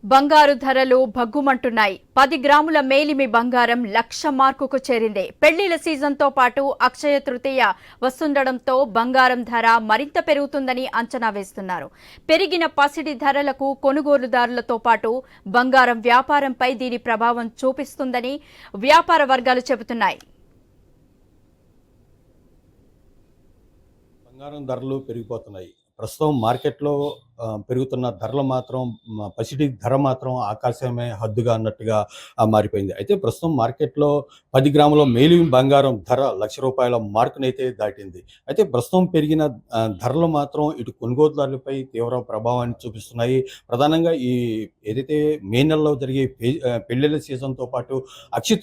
బంగారు ధరలు భగ్గుమంటున్నాయి. 10 గ్రాముల మేలిమి బంగారం 1,00,000 మార్కుకు చేరింది. పెళ్లిళ్ల సీజన్తో పాటు అక్షయ తృతీయ వస్తుండటంతో బంగారం ధర మరింత పెరుగుతుందని అంచనా వేస్తున్నారు. పెరిగిన పసిడి ధరలకు కొనుగోలుదారులతో పాటు బంగారం వ్యాపారంపై దీని ప్రభావం చూపిస్తుందని వ్యాపార వర్గాలు చెబుతున్నాయి. బంగారం ధరలు పెరిగిపోతున్నాయి. ప్రస్తుతం మార్కెట్లో పెరుగుతున్న ధరలు మాత్రం పసిడి ధర మాత్రం ఆకాశమే హద్దుగా అన్నట్టుగా మారిపోయింది. అయితే ప్రస్తుతం మార్కెట్లో 10 గ్రాముల మేలిమి బంగారం ధర ₹1,00,000 మార్కునైతే దాటింది. అయితే ప్రస్తుతం పెరిగిన ధరలు మాత్రం ఇటు కొనుగోలుదారులపై తీవ్ర ప్రభావాన్ని చూపిస్తున్నాయి. ప్రధానంగా ఈ ఏదైతే మే నెలలో జరిగే పెళ్లిళ్ల సీజన్తో పాటు అక్షయ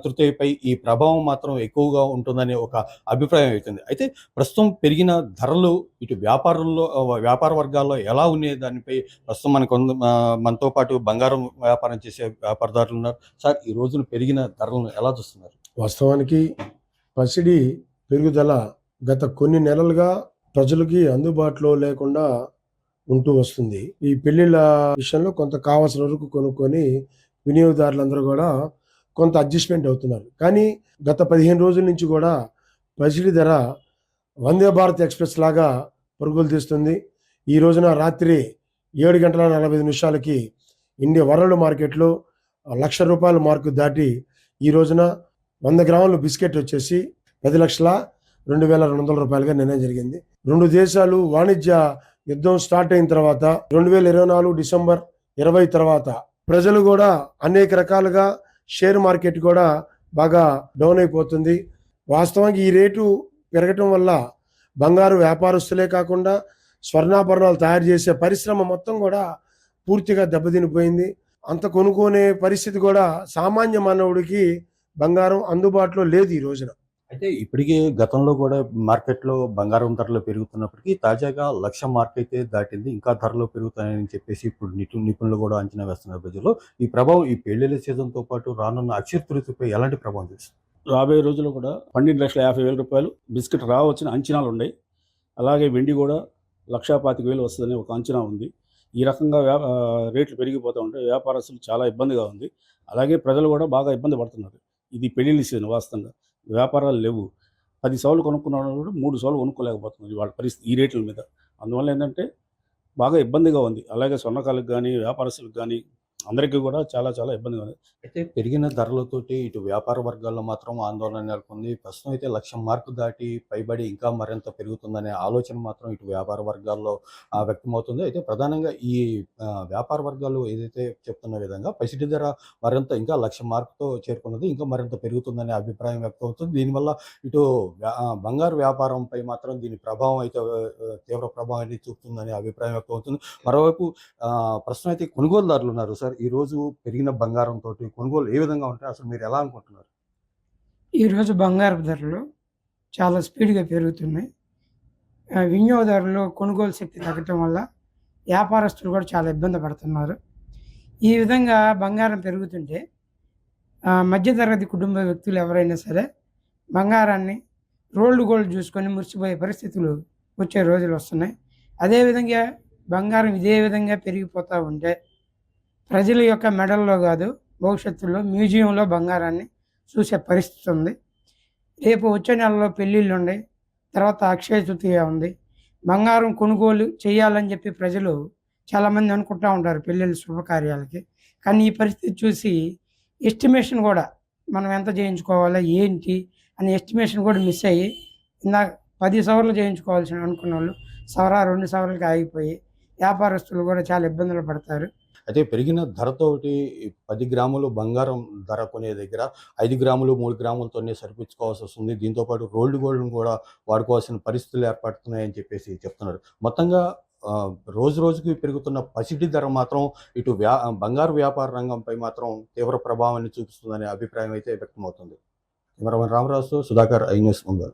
తృతీయపై ఈ ప్రభావం మాత్రం ఎక్కువగా ఉంటుందనే ఒక అభిప్రాయం అవుతుంది. అయితే ప్రస్తుతం పెరిగిన ధరలు ఇటు వ్యాపార వర్గాల్లో ఎలా ఉన్నాయి దానిపై ప్రస్తుతం మనతో పాటు బంగారం వ్యాపారం చేసే వ్యాపారదారులు ఉన్నారు. సార్, ఈ రోజున పెరిగిన ధరలను ఎలా చూస్తున్నారు? వాస్తవానికి పసిడి పెరుగుదల గత కొన్ని నెలలుగా ప్రజలకి అందుబాటులో లేకుండా ఉంటూ వస్తుంది. ఈ పెళ్లిళ్ళ విషయంలో కొంత కావాల్సిన వరకు కొనుక్కొని వినియోగదారులందరూ కూడా కొంత అడ్జస్ట్మెంట్ అవుతున్నారు. కానీ గత 15 రోజుల నుంచి కూడా పసిడి ధర వందే భారత్ ఎక్స్ప్రెస్ లాగా పరుగులు తీస్తుంది. ఈ రోజున రాత్రి 7:40 ఇండియా వరల్డ్ మార్కెట్లో ₹1,00,000 మార్కు దాటి ఈ రోజున 100 గ్రాముల బిస్కెట్ వచ్చేసి ₹10,02,200 నిర్ణయం జరిగింది. రెండు దేశాలు వాణిజ్య యుద్ధం స్టార్ట్ అయిన తర్వాత 2024 డిసెంబర్ 20 తర్వాత ప్రజలు కూడా అనేక రకాలుగా షేర్ మార్కెట్ కూడా బాగా డౌన్ అయిపోతుంది. వాస్తవానికి ఈ రేటు పెరగటం వల్ల బంగారు వ్యాపారస్తులే కాకుండా స్వర్ణాభరణాలు తయారు చేసే పరిశ్రమ మొత్తం కూడా పూర్తిగా దెబ్బతినిపోయింది. అంత కొనుక్కునే పరిస్థితి కూడా సామాన్య మానవుడికి బంగారం అందుబాటులో లేదు ఈ రోజున. అయితే ఇప్పటికీ గతంలో కూడా మార్కెట్లో బంగారం ధరలు పెరుగుతున్నప్పటికీ తాజాగా 1,00,000 మార్క్ అయితే దాటింది. ఇంకా ధరలు పెరుగుతాయని చెప్పేసి ఇప్పుడు నిపుణులు కూడా అంచనా వేస్తున్నారు ప్రజలు. ఈ ప్రభావం ఈ పెళ్లిళ్ల సీజన్తో పాటు రానున్న అక్షయ తృతీయపై ఎలాంటి ప్రభావం చూస్తుంది? రాబోయే రోజుల్లో కూడా ₹12,50,000 బిస్కెట్ రావచ్చిన అంచనాలు ఉన్నాయి. అలాగే వెండి కూడా ₹1,25,000 వస్తుందని ఒక అంచనా ఉంది. ఈ రకంగా రేట్లు పెరిగిపోతూ ఉంటే వ్యాపారస్తులు చాలా ఇబ్బందిగా ఉంది. అలాగే ప్రజలు కూడా బాగా ఇబ్బంది పడుతున్నారు. ఇది పెళ్లిళ్ళ సీజన్. వాస్తవంగా వ్యాపారాలు లేవు. 10 సవాలు కొనుక్కున్న వాళ్ళు కూడా 3 సవాలు కొనుక్కోలేకపోతున్నారు వాళ్ళ పరిస్థితి ఈ రేట్ల మీద. అందువల్ల ఏంటంటే బాగా ఇబ్బందిగా ఉంది. అలాగే స్వర్ణకాలకు కానీ వ్యాపారస్తులకు కానీ అందరికీ కూడా చాలా చాలా ఇబ్బందిగా ఉంది. అయితే పెరిగిన ధరలతోటి ఇటు వ్యాపార వర్గాల్లో మాత్రం ఆందోళన నెలకొంది. ప్రస్తుతం అయితే 1,00,000 మార్కు దాటి పైబడి ఇంకా మరింత పెరుగుతుందనే ఆలోచన మాత్రం ఇటు వ్యాపార వర్గాల్లో వ్యక్తమవుతుంది. అయితే ప్రధానంగా ఈ వ్యాపార వర్గాలు ఏదైతే చెప్తున్న విధంగా పసిడి ధర మరింత ఇంకా 1,00,000 మార్కుతో చేరుకున్నది ఇంకా మరింత పెరుగుతుందనే అభిప్రాయం వ్యక్తమవుతుంది. దీనివల్ల ఇటు బంగారు వ్యాపారంపై మాత్రం దీని ప్రభావం అయితే తీవ్ర ప్రభావాన్ని చూపుతుందనే అభిప్రాయం వ్యక్తమవుతుంది. మరోవైపు ప్రస్తుతం అయితే కొనుగోలుదారులు ఉన్నారు. సార్, ఈ రోజు పెరిగిన బంగారంతో కొనుగోలు ఏ విధంగా ఉంటాయి? అసలు మీరు ఎలా అనుకుంటున్నారు? ఈరోజు బంగారపు ధరలు చాలా స్పీడ్గా పెరుగుతున్నాయి. వినియోగదారులు కొనుగోలు శక్తి తగ్గటం వల్ల వ్యాపారస్తులు కూడా చాలా ఇబ్బంది పడుతున్నారు. ఈ విధంగా బంగారం పెరుగుతుంటే మధ్యతరగతి కుటుంబ వ్యక్తులు ఎవరైనా సరే బంగారాన్ని రోల్డ్ గోల్డ్ చూసుకొని మురిసిపోయే పరిస్థితులు వచ్చే రోజులు వస్తున్నాయి. అదేవిధంగా బంగారం ఇదే విధంగా పెరిగిపోతూ ఉంటే ప్రజల యొక్క మెడల్లో కాదు, భవిష్యత్తులో మ్యూజియంలో బంగారాన్ని చూసే పరిస్థితి ఉంది. రేపు వచ్చే నెలలో పెళ్ళిళ్ళు ఉన్నాయి, తర్వాత అక్షయ తృతీయ ఉంది. బంగారం కొనుగోలు చేయాలని చెప్పి ప్రజలు చాలామంది అనుకుంటూ ఉంటారు పెళ్ళిళ్ళ శుభకార్యాలకి. కానీ ఈ పరిస్థితి చూసి ఎస్టిమేషన్ కూడా మనం ఎంత చేయించుకోవాలా ఏంటి అనే ఎస్టిమేషన్ కూడా మిస్ అయ్యి ఇందాక 10 సవర్లు చేయించుకోవాల్సిన అనుకున్న వాళ్ళు 2 సవర్లకి ఆగిపోయి వ్యాపారస్తులు కూడా చాలా ఇబ్బందులు పడతారు. అయితే పెరిగిన ధరతోటి 10 గ్రాములు బంగారం ధర కొనే దగ్గర 5 గ్రాములు 3 గ్రాములతోనే సరిపుచ్చుకోవాల్సి వస్తుంది. దీంతోపాటు రోల్డ్ గోల్డ్ను కూడా వాడుకోవాల్సిన పరిస్థితులు ఏర్పడుతున్నాయని చెప్పేసి చెప్తున్నారు. మొత్తంగా రోజు రోజుకి పెరుగుతున్న పసిడి ధర మాత్రం ఇటు బంగారు వ్యాపార రంగంపై మాత్రం తీవ్ర ప్రభావాన్ని చూపిస్తుందనే అభిప్రాయం అయితే వ్యక్తమవుతుంది. కెమెరామెన్ రామరాజుతో సుధాకర్, ఐ న్యూస్ ముంబై.